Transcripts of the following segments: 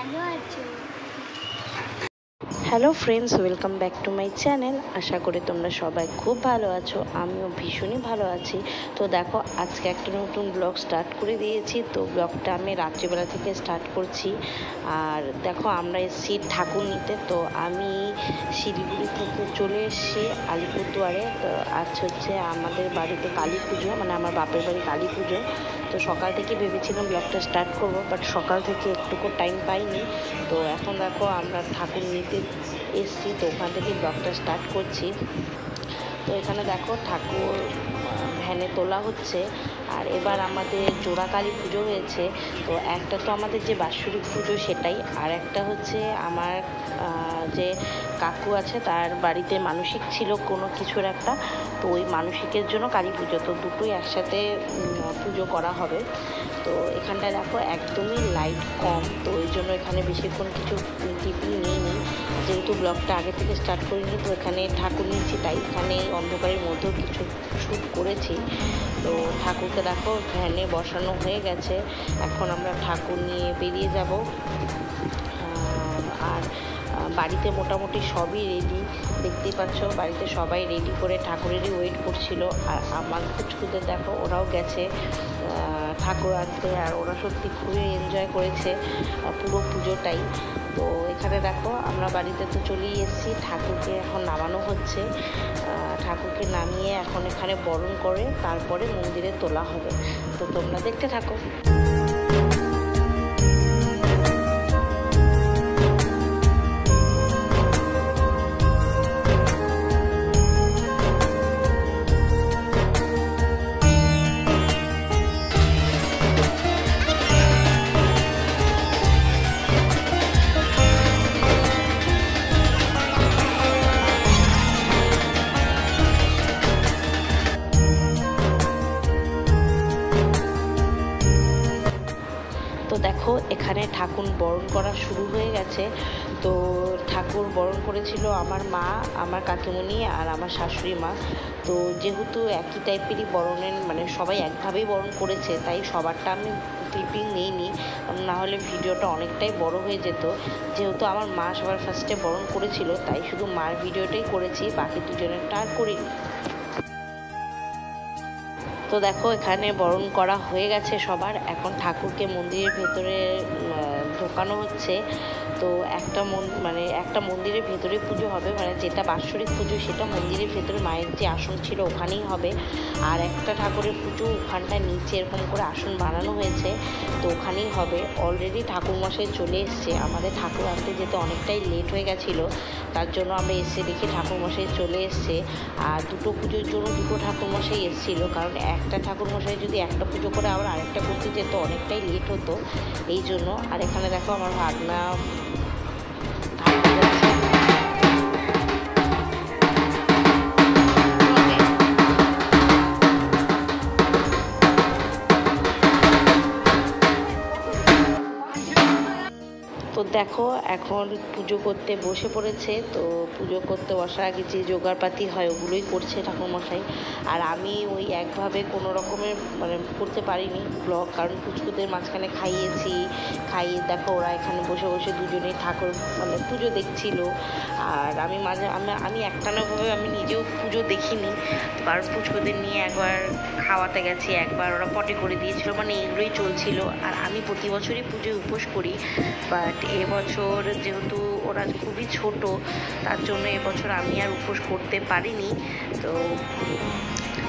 ভালো আছো? Hello friends, welcome back to my channel. আশা করি তোমরা সবাই খুব ভালো আছো, আমিও ভীষণই ভালো আছি। তো দেখো, আজকে একটা নতুন ব্লগ স্টার্ট করে দিয়েছি। তো ব্লগটা আমি রাত্রিবেলা থেকে স্টার্ট করছি। আর দেখো, আমরা এসেছি ঠাকুর নিতে। তো আমি শিলিগুড়ি থেকে চলে এসেছি আলিপুরদুয়ারে। তো আজ হচ্ছে আমাদের বাড়িতে কালী পুজো, মানে আমার বাপের বাড়ি কালী পুজো। তো সকাল থেকে ভেবেছিলাম ব্লগটা স্টার্ট করবো, বাট সকাল থেকে একটুকু টাইম পাইনি। তো এখন দেখো, আমরা ঠাকুর নিতে এসছি, তো ওখান থেকে ব্লগটা স্টার্ট করছি। তো এখানে দেখো, ঠাকুর ভ্যানে তোলা হচ্ছে। আর এবার আমাদের জোড়া কালী পুজো হয়েছে। তো একটা তো আমাদের যে বাৎসরিক পুজো সেটাই, আর একটা হচ্ছে আমার যে কাকু আছে তার বাড়িতে মানসিক ছিল কোনো কিছুর একটা। তো ওই মানসিকের জন্য কালী পুজো, তো দুটোই একসাথে পুজো করা হবে। তো এখানটায় দেখো একদমই লাইট কম, তো ওই জন্য এখানে বেশিক্ষণ কিছু টিপি নিইনি, যেহেতু ব্লগটা আগে থেকে স্টার্ট করিনি। তো এখানে ঠাকুর নিচ্ছি, তাই এখানে অন্ধকারের মধ্যেও কিছু শ্যুট করেছি। তো ঠাকুরকে দেখো ভ্যানে বসানো হয়ে গেছে। এখন আমরা ঠাকুর নিয়ে বেরিয়ে যাব। আর বাড়িতে মোটামুটি সবই রেডি, দেখতেই পাচ্ছ বাড়িতে সবাই রেডি করে ঠাকুরেরই ওয়েট করছিল। আর আমার কুচকুদের দেখো, ওরাও গেছে ঠাকুর আনতে। আর ওরা সত্যি খুবই এনজয় করেছে পুরো পুজোটাই। তো এখানে দেখো, আমরা বাড়িতে তো চলেই এসেছি, ঠাকুরকে এখন নামানো হচ্ছে। ঠাকুরকে নামিয়ে এখন এখানে বরণ করে তারপরে মন্দিরে তোলা হবে। তো তোমরা দেখতে থাকো। তো দেখো, এখানে ঠাকুর বরণ করা শুরু হয়ে গেছে। তো ঠাকুর বরণ করেছিল আমার মা, আমার কাকিমণি আর আমার শাশুড়ি মা। তো যেহেতু একই টাইপেরই বরণের, মানে সবাই একভাবেই বরণ করেছে, তাই সবারটা আমি ক্লিপিং নিইনি, না হলে ভিডিওটা অনেকটাই বড় হয়ে যেত। যেহেতু আমার মা সবার ফার্স্টে বরণ করেছিল, তাই শুধু মার ভিডিওটাই করেছি, বাকি দুজনেরটা আর করিনি। তো দেখো, এখানে বরণ করা হয়ে গেছে সবার। এখন ঠাকুরকে মন্দিরের ভেতরে ঢোকানো হচ্ছে। তো একটা মন্দিরের ভেতরে পুজো হবে, মানে যেটা বাৎসরিক পুজো সেটা মন্দিরের ভেতরে মায়ের যে আসন ছিল ওখানেই হবে। আর একটা ঠাকুরের পুজো ওখানটা নিচে এরকম করে আসন বানানো হয়েছে, তো ওখানেই হবে। অলরেডি ঠাকুরমশাই চলে এসছে। আমাদের ঠাকুর আনতে যেতে অনেকটাই লেট হয়ে গেছিলো, তার জন্য আমরা এসে দেখি ঠাকুরমশাই চলে এসছে। আর দুটো পুজোর জন্য দুটো ঠাকুরমশাই এসেছিলো, কারণ একটা ঠাকুরমশাই যদি একটা পুজো করে আবার আরেকটা করতে যেত অনেকটাই লেট হতো, এই জন্য। আর এখানে দেখো, আমার ভাগনা তো দেখো, এখন পুজো করতে বসে পড়েছে। তো পুজো করতে বসার আগে যে জোগাড়পাতি হয় ওগুলোই করছে ঠাকুরমশাই। আর আমি ওই একভাবে কোনো রকমের করতে পারিনি ব্লগ, কারণ পুচকুদের মাঝখানে খাইয়ে দেখো ওরা এখানে বসে বসে দুজনেই ঠাকুর পুজো দেখছিল। আর আমি একটানাভাবে আমি নিজেও পুজো দেখিনি, কারণ পুচকুদের নিয়ে একবার খাওয়াতে গেছি, একবার ওরা পটি করে দিয়েছিল, এগুলোই চলছিল। আর আমি প্রতি বছরই পুজোয় উপোস করি, বাট এবছর যেহেতু ওরা খুবই ছোট, তার জন্য এবছর আমি আর উপোস করতে পারিনি। তো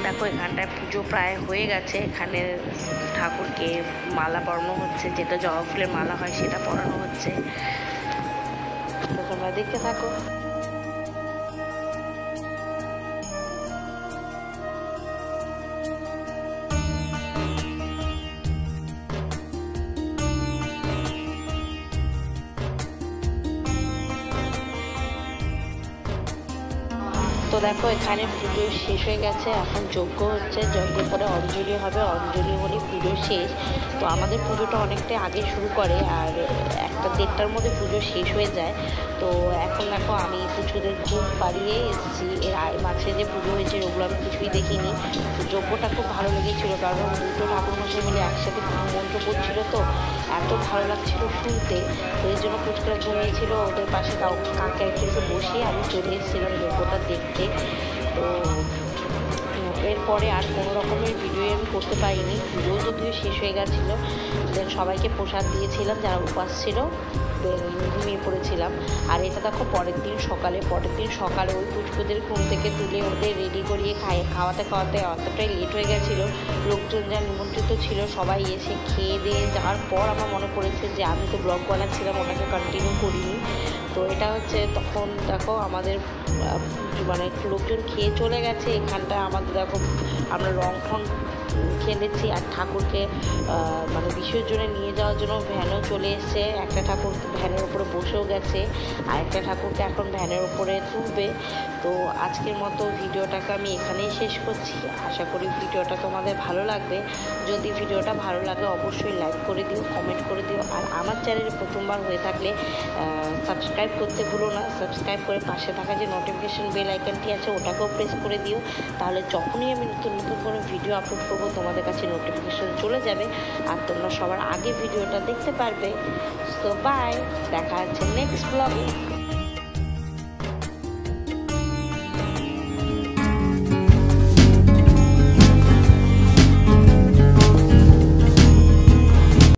দেখো, এখানটায় পুজো প্রায় হয়ে গেছে। এখানে ঠাকুরকে মালা পরানো হচ্ছে, যেটা জবা ফুলের মালা হয় সেটা পরানো হচ্ছে। তো তোমরা দেখতে থাকো। তো দেখো, এখানে পুজো শেষ হয়ে গেছে, এখন যজ্ঞ হচ্ছে, যজ্ঞের পরে অঞ্জলি হবে, অঞ্জলি হলে পুজো শেষ। তো আমাদের পুজোটা অনেকটাই আগে শুরু করে, আর একটা 1:30টার মধ্যে পুজো শেষ হয়ে যায়। তো এখন দেখো আমি পুজোদের ঘুম পাড়িয়ে এসেছি। এর মাঝে যে পুজো হয়েছে ওগুলো আমি কিছুই দেখিনি। তো যজ্ঞটা খুব ভালো লেগেছিলো, কারণ দুটো ঠাকুরমশাই মিলে একসাথে মন্ত্র করছিল, তো এত ভালো লাগছিল শুনতে। তো এই জন্য পুচকুরা ঘুমিয়েছিল, ওদের পাশে কাকে এসে বসিয়ে আমি চলে এসেছিলাম যজ্ঞটা দেখতে। তো এরপরে আর কোনো রকমের ভিডিও আমি করতে পারিনি, পুজোও যদিও শেষ হয়ে গেছিলো। দেন সবাইকে প্রসাদ দিয়েছিলাম যারা উপাস ছিল, ঘুমিয়ে পড়েছিলাম। আর এটা দেখো পরের দিন সকালে ওই পুচকুদের ঘুম থেকে তুলে ওদের রেডি করিয়ে খাওয়াতে অতটাই লেট হয়ে গেছিলো। লোকজন যা নিমন্ত্রিত ছিল সবাই এসে খেয়ে দিয়ে যাওয়ার পর আমার মনে পড়েছে যে আমি তো ব্লগ বানাচ্ছিলাম, ওটাকে কন্টিনিউ করিনি। তো এটা হচ্ছে তখন দেখো আমাদের মানে লোকজন খেয়ে চলে গেছে। এখানটা আমাদের দেখো আমরা রং ফং খেলেছি, আর ঠাকুরকে মানে বিসর্জনে নিয়ে যাওয়ার জন্য ভ্যানও চলে এসছে। একটা ঠাকুর ভ্যানের উপরে বসেও গেছে, আর একটা ঠাকুরকে এখন ভ্যানের উপরে তুলবে। তো আজকের মতো ভিডিওটাকে আমি এখানেই শেষ করছি। আশা করি ভিডিওটা তোমাদের ভালো লাগবে। যদি ভিডিওটা ভালো লাগে অবশ্যই লাইক করে দিও, কমেন্ট করে দিও। আর আমার চ্যানেলে প্রথমবার হয়ে থাকলে সাবস্ক্রাইব করতে ভুলো না। সাবস্ক্রাইব করে পাশে থাকা যে নোটিফিকেশন বেল আইকনটি আছে ওটাকেও প্রেস করে দিও, তাহলে যখনই আমি নতুন কোনো ভিডিও আপলোড করবো তোমাদের কাছে নোটিফিকেশন চলে যাবে, আর তোমরা সবার আগে ভিডিওটা দেখতে পারবে। সো বাই, দেখা হচ্ছে নেক্সট ব্লগে।